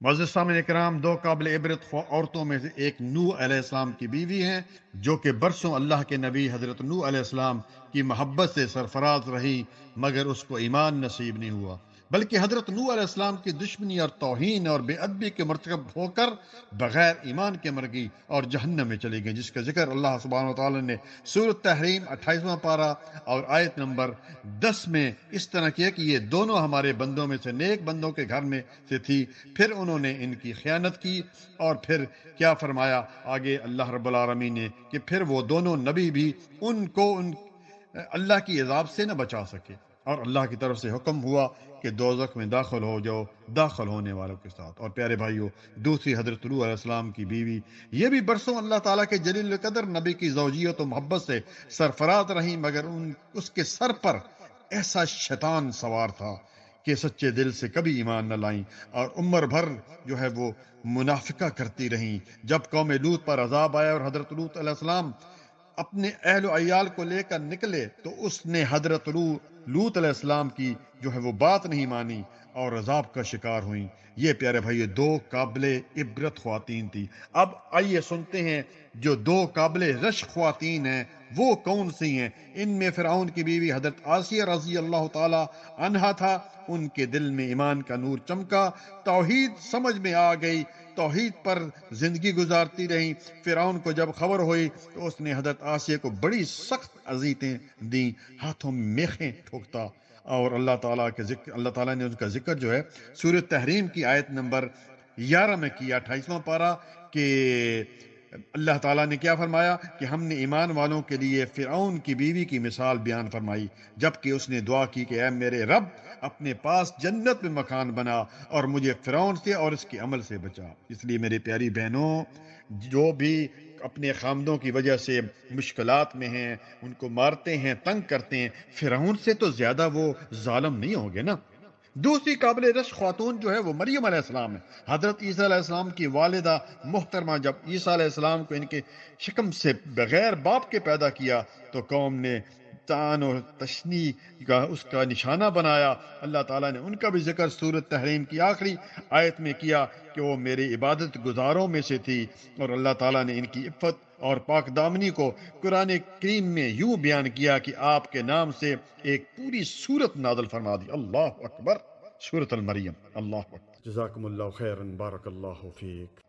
معزز سامعین کرام، دو قابل عبرت عورتوں میں سے ایک نوح علیہ السلام کی بیوی ہیں، جو کہ برسوں اللہ کے نبی حضرت نوح علیہ السلام کی محبت سے سرفراز رہی، مگر اس کو ایمان نصیب نہیں ہوا، بلکہ حضرت نوح علیہ السلام کی دشمنی اور توہین اور بے ادبی کے مرتکب ہو کر بغیر ایمان کے مر گئی اور جہنم میں چلی گئی، جس کا ذکر اللہ سبحانہ وتعالی نے سورۃ تحریم 28واں پارہ اور آیت نمبر 10 میں اس طرح کیا کہ یہ دونوں ہمارے بندوں میں سے نیک بندوں کے گھر میں سے تھی، پھر انہوں نے ان کی خیانت کی، اور پھر کیا فرمایا آگے اللہ رب العالمین نے کہ پھر وہ دونوں نبی بھی ان کو اللہ کی عذاب سے نہ بچا سکے، اور اللہ کی طرف سے حکم ہوا کہ دوزخ میں داخل ہو جاؤ داخل ہونے والوں کے ساتھ۔ اور پیارے بھائیوں، دوسری حضرت نوح علیہ السلام کی بیوی، یہ بھی برسوں اللہ تعالیٰ کے جلیل القدر نبی کی زوجیت و محبت سے سرفراز رہی، مگر اس کے سر پر ایسا شیطان سوار تھا کہ سچے دل سے کبھی ایمان نہ لائیں، اور عمر بھر جو ہے وہ منافقہ کرتی رہیں۔ جب قوم لوط پر عذاب آیا اور حضرت لوط علیہ السلام اپنے اہل و عیال کو لے کر نکلے، تو اس نے حضرت لوط علیہ السلام کی جو ہے وہ بات نہیں مانی اور عذاب کا شکار ہوئیں۔ یہ پیارے بھائی دو قابل عبرت خواتین تھی۔ اب آئیے سنتے ہیں جو دو قابل رشک خواتین ہیں وہ کون سی ہیں۔ ان میں فرعون کی بیوی حضرت آسیہ رضی اللہ تعالی عنہا تھا۔ ان کے دل میں ایمان کا نور چمکا، توحید سمجھ میں آ گئی، توحید پر زندگی گزارتی رہیں۔ فرعون کو جب خبر ہوئی تو اس نے حضرت آسیہ کو بڑی سخت اذیتیں دیں، ہاتھوں میں میخیں ٹھوکتا، اور اللہ تعالیٰ نے ان کا ذکر جو ہے سورۃ تحریم کی آیت نمبر 11 میں کیا، 28واں پارہ، کہ اللہ تعالیٰ نے کیا فرمایا کہ ہم نے ایمان والوں کے لیے فرعون کی بیوی کی مثال بیان فرمائی، جبکہ اس نے دعا کی کہ اے میرے رب، اپنے پاس جنت میں مکان بنا اور مجھے فرعون سے اور اس کے عمل سے بچا۔ اس لیے میری پیاری بہنوں، جو بھی اپنے خامدوں کی وجہ سے مشکلات میں ہیں، ان کو مارتے ہیں، تنگ کرتے ہیں، فرعون سے تو زیادہ وہ ظالم نہیں ہوں گے نا۔ دوسری قابل رشک خاتون جو ہے وہ مریم علیہ السلام ہے۔ حضرت عیسیٰ علیہ السلام کی والدہ محترمہ جب عیسیٰ علیہ السلام کو ان کے شکم سے بغیر باپ کے پیدا کیا تو قوم نے تان و تشنی کا اس کا نشانہ بنایا۔ اللہ تعالیٰ نے ان کا بھی ذکر سورۃ تحریم کی آخری آیت میں کیا کہ وہ میری عبادت گزاروں میں سے تھی، اور اللہ تعالیٰ نے ان کی عفت اور پاک دامنی کو قرآن کریم میں یوں بیان کیا کہ آپ کے نام سے ایک پوری سورت نازل فرما دی۔ اللہ اکبر، سورۃ المریم۔ اللہ اکبر۔ جزاکم اللہ خیرا، بارک اللہ فیک۔